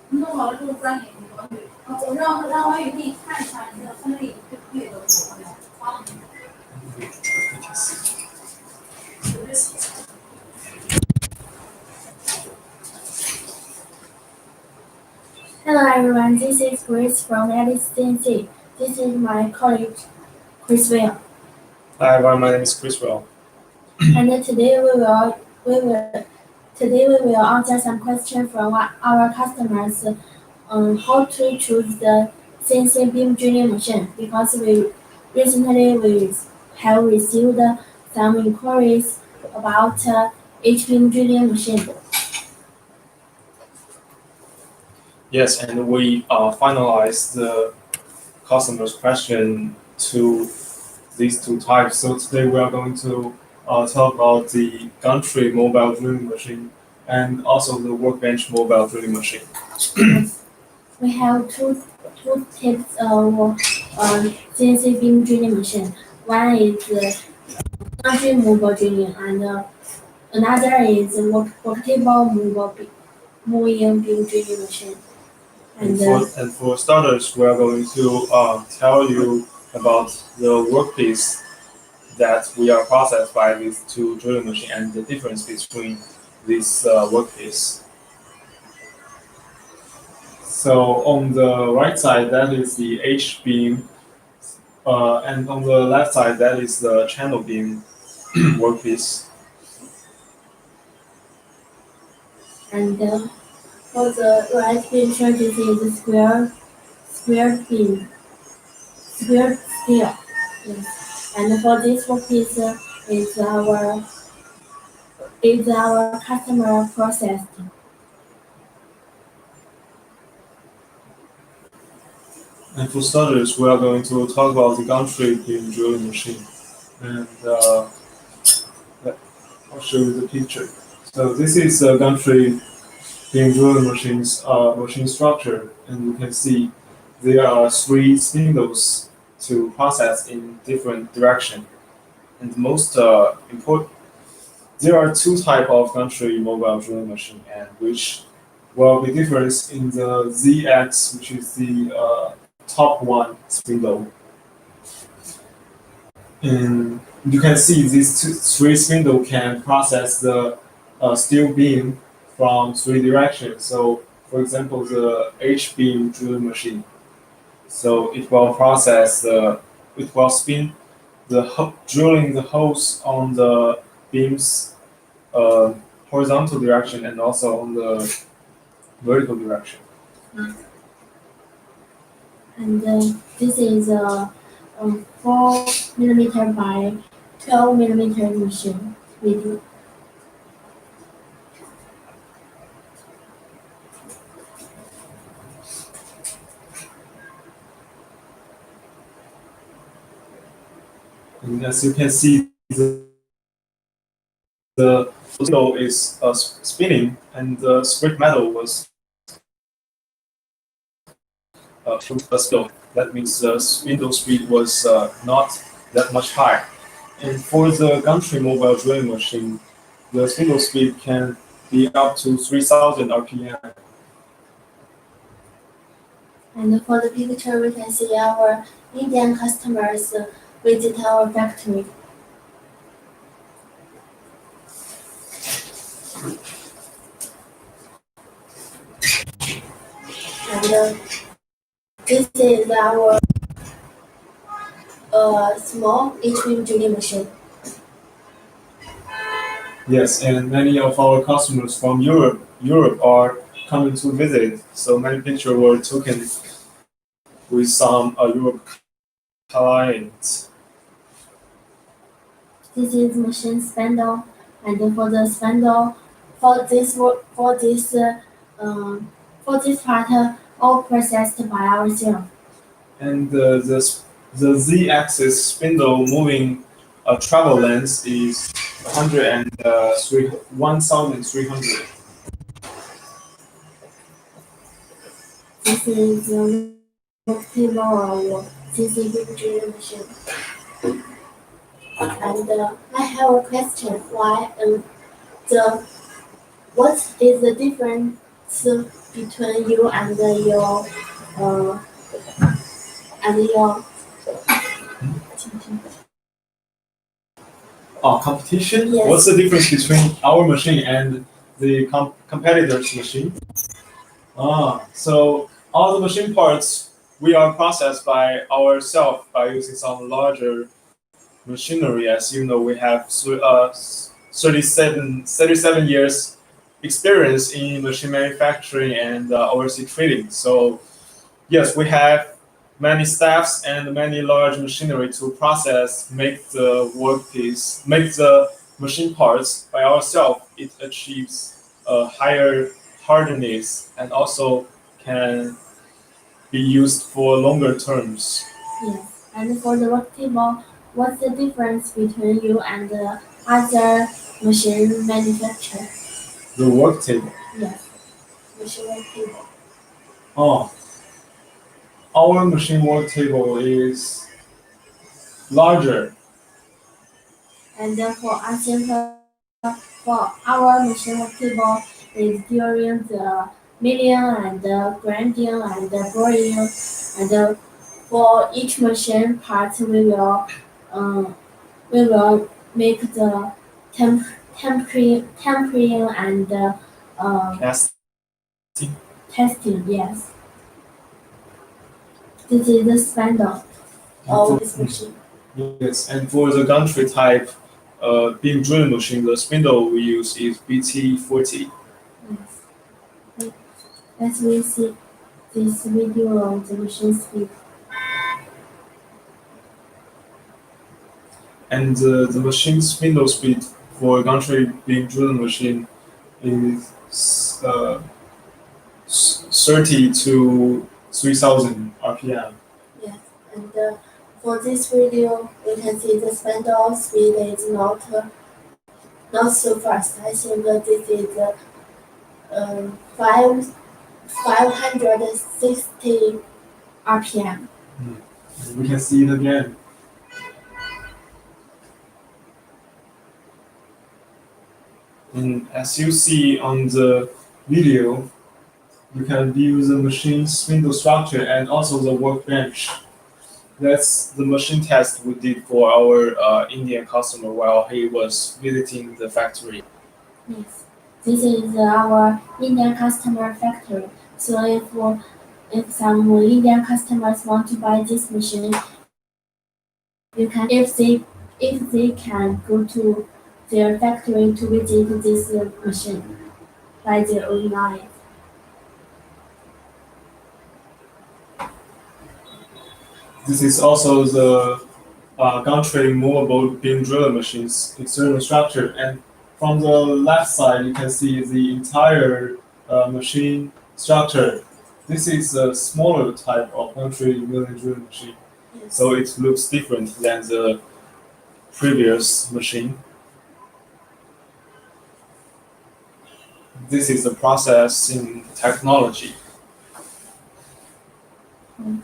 弄好了之后钻研我让王宇丽看一下你的分类略都有没有？好。Hello everyone, this is Chris from CNC. This is my colleague Chris Will. Hi everyone, my name is Chris Will. And today we will answer some questions from our customers on how to choose the CNC Beam Drilling Machine, because we recently have received some inquiries about each beam drilling machine. Yes, and we finalized the customer's question to these two types. So today we are going to talk about the Gantry mobile drilling machine and also the Workbench mobile drilling machine. We have two types of CNC beam drilling machine. One is Gantry mobile drilling, and another is portable moving beam drilling machine. And for starters, we are going to tell you about the workpiece that we are processed by these two drilling machines and the difference between these workpiece. So on the right side, that is the H-beam, and on the left side, that is the channel beam workpiece. And for the right picture, this is a square beam, square steel. Yes. And for this workpiece, is our customer processed. And for starters, we are going to talk about the Gantry beam drilling machine. And I'll show you the picture. So this is a Gantry beam drilling machine's machine structure, and you can see there are 3 spindles to process in different direction. And most important, there are 2 types of Gantry mobile drilling machine, and which will be different in the ZX, which is the top one spindle. And you can see these 3 spindle can process the steel beam from 3 directions. So, for example, the H-beam drilling machine. So it will it will spin drilling the holes on the beam's horizontal direction and also on the vertical direction. And this is a 4mm by 12mm machine video. And as you can see, the spindle is spinning, and the scrap metal was spindle. That means the spindle speed was not that much high. And for the Gantry mobile drilling machine, the spindle speed can be up to 3,000 RPM. And for the picture, we can see our Indian customers visit our factory. And this is our small H-beam drilling machine. Yes, and many of our customers from Europe are coming to visit. So many pictures were taken with some Europe clients. This is machine spindle, and for the spindle, for this part, all processed by ourselves. And the Z-axis spindle moving travel length is 1,300. This is the portable CNC Beam Drilling Machine. And I have a question. What is the difference between you and your and your competition? Yes. What's the difference between our machine and the competitor's machine? So all the machine parts we are processed by ourselves by using some larger machinery. As you know, we have 37 years experience in machine manufacturing and overseas trading. So yes, we have many staffs and many large machinery to process, make the workpiece, make the machine parts by ourselves. It achieves a higher hardness and also can be used for longer terms. Yes. And for the work table, what's the difference between you and the other machine manufacturer? The work table. Yes. Machine work table. Oh, our machine work table is larger. And for example, for our machine work table is during the milling and the grinding and the boring and for each machine part um, we will make the tempering and Casting. testing. Yes, this is the Spindle of this machine. Yes, and for the gantry type beam drilling machine, the spindle we use is BT40. Yes. Let's we see this video of the machine speed. And the machine spindle speed for gantry beam drilling machine is 30 to 3000 RPM. Yes, and for this video, we can see the spindle speed is not so fast. I think this is five 560 RPM. And we can see it again. And as you see on the video, you can view the machine spindle structure and also the workbench. That's the machine test we did for our Indian customer while he was visiting the factory. Yes, this is our Indian customer factory. So if some Indian customers want to buy this machine, you can if they can go to their factory to visit this machine by their own eyes. This is also the gantry movable beam drilling machine's external structure. And from the left side, you can see the entire machine structure. This is a smaller type of gantry milling drilling machine, Yes. so it looks different than the previous machine. This is the processing technology.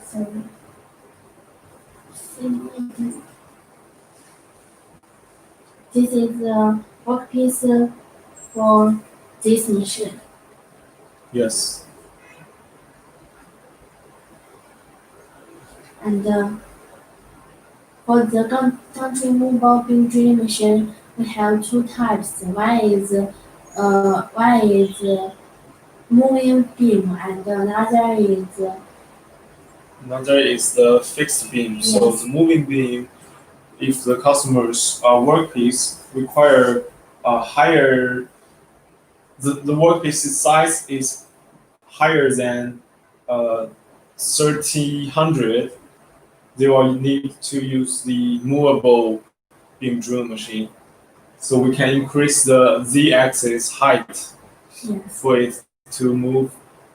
Sorry. This is the workpiece for this machine. Yes. And for the country mobile beam drilling machine, we have two types. One is moving beam, and Another is the fixed beam. So Yes. the moving beam, if the customer's workpiece require a higher, the workpiece's size is higher than 3000, they will need to use the movable beam drilling machine. So we can increase the z-axis height yes, for it to move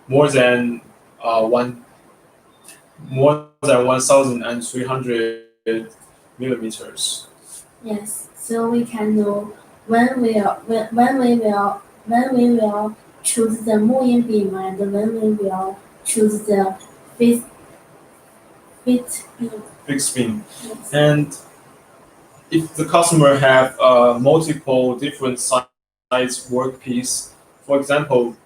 more than one more than 1,300 millimeters. yes. So we can know when we will choose the moving beam and when we will choose the fit beam. Fixed beam. Yes. And if the customer have multiple different size workpiece, for example,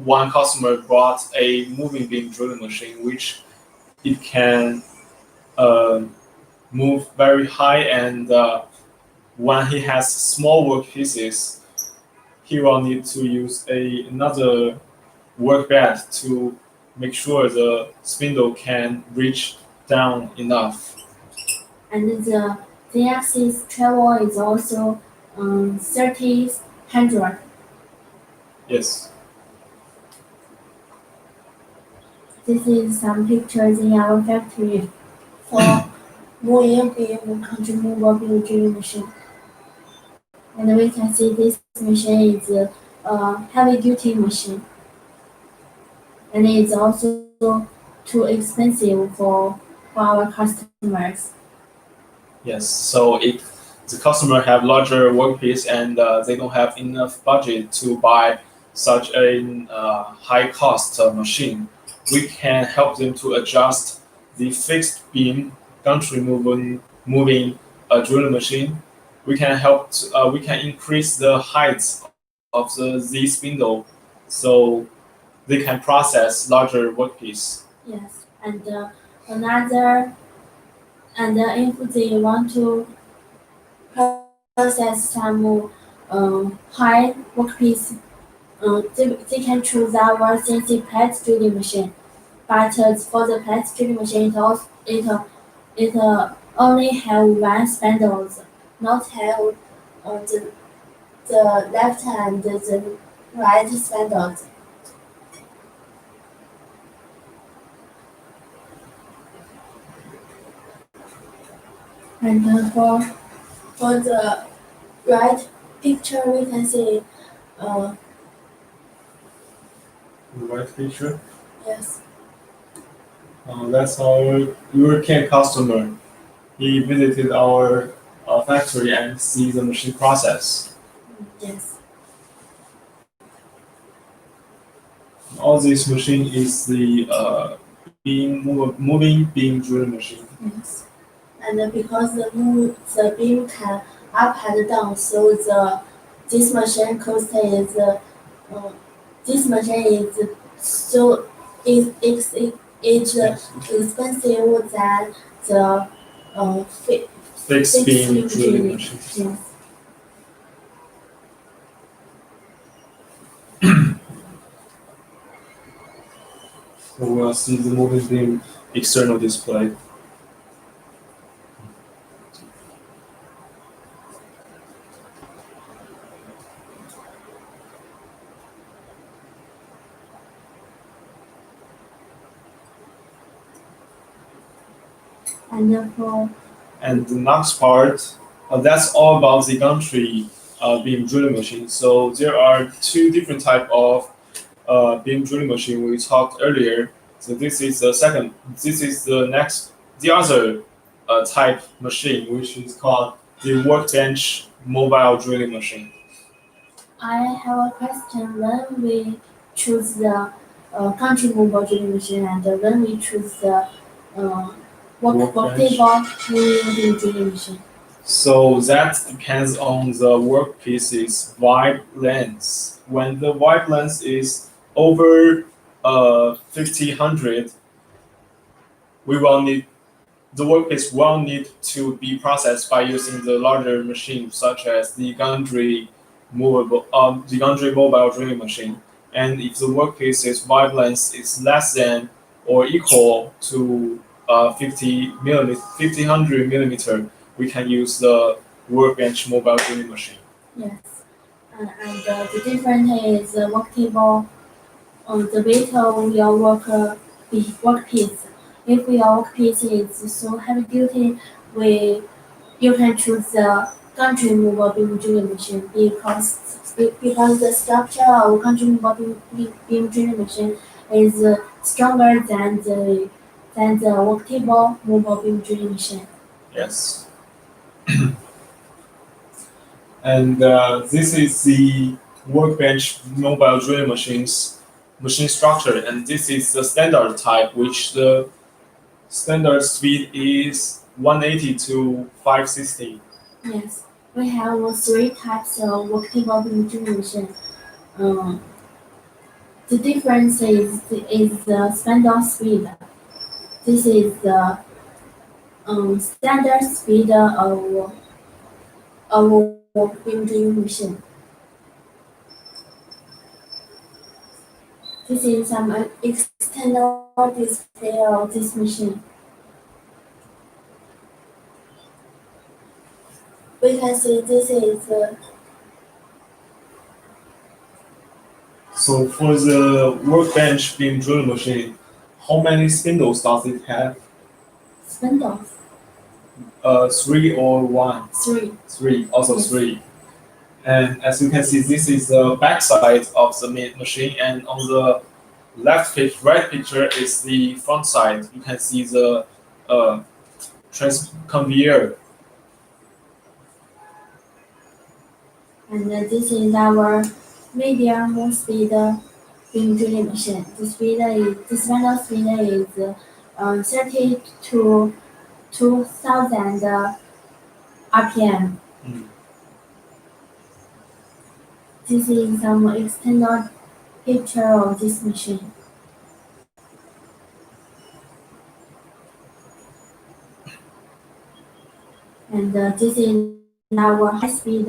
one customer bought a moving beam drilling machine, which it can uh, move very high, and when he has small workpieces, he will need to use another workbench to make sure the spindle can reach down enough. And the axis travel is also 30 100. Yes. This is some pictures in our factory for moving beam consumable beam drilling machine. And we can see this machine is a heavy duty machine. And it's also too expensive for our customers. Yes. So if the customer have larger workpiece and they don't have enough budget to buy such a high cost machine, we can help them to adjust the fixed beam gantry moving drilling machine. We can increase the height of the Z spindle so they can process larger workpiece. Yes, and another, and if they want to process some high workpiece, they can choose our CNC plate drilling machine. But for the plate drilling machine, it only have one spindle, not have the left and the right spindles. And for the right picture, we can see, uh, Right picture. yes, That's our European customer. He visited our factory and see the machine process. yes, All this machine is the moving beam drilling machine. yes. And because the beam can up and down, so this machine cost is this machine is so it's Yes. expensive than the Fixed beam drilling drilling. machine. Yes. So we'll see the moving beam external display. And for And the next part, that's all about the gantry beam drilling machine. So there are two different type of beam drilling machine we talked earlier. So this is the second. This is the other type machine, which is called the Workbench Mobile Drilling Machine. I have a question. When we choose the country mobile drilling machine and when we choose the uh, Workbench. workable moving drilling machine. So that depends on the workpiece's wide length. When the wide length is over 5000, we will need the workpiece will need to be processed by using the larger machine, such as the Gundry mobile drilling machine. And if the workpiece's wide length is less than or equal to 5000 millimeter, we can use the Workbench mobile drilling machine. Yes. And the difference is workable the weight of your workpiece. If your workpiece is so heavy duty, we you can choose the country mobile beam drilling machine because the structure of country mobile beam drilling machine is stronger than the workable mobile beam drilling machine. Yes. And this is the Workbench mobile drilling machine structure, and this is the standard type, which the standard speed is 180 to 560. Yes, we have three types of workable beam drilling machine. Um, The difference is the spindle speed. This is the standard speed of beam drilling machine. This is some external display of this machine. We can see this is So for the workbench beam drilling machine, how many spindles does it have? spindles. 3 or 1? Three. 3, also Yes. 3. And as you can see, this is the back side of the machine, and on the right picture is the front side. You can see the conveyor. And this is our medium speed beam drilling machine. The spindle speed is 30 to 2000 RPM. Mm. This is some external picture of this machine. And this is our high-speed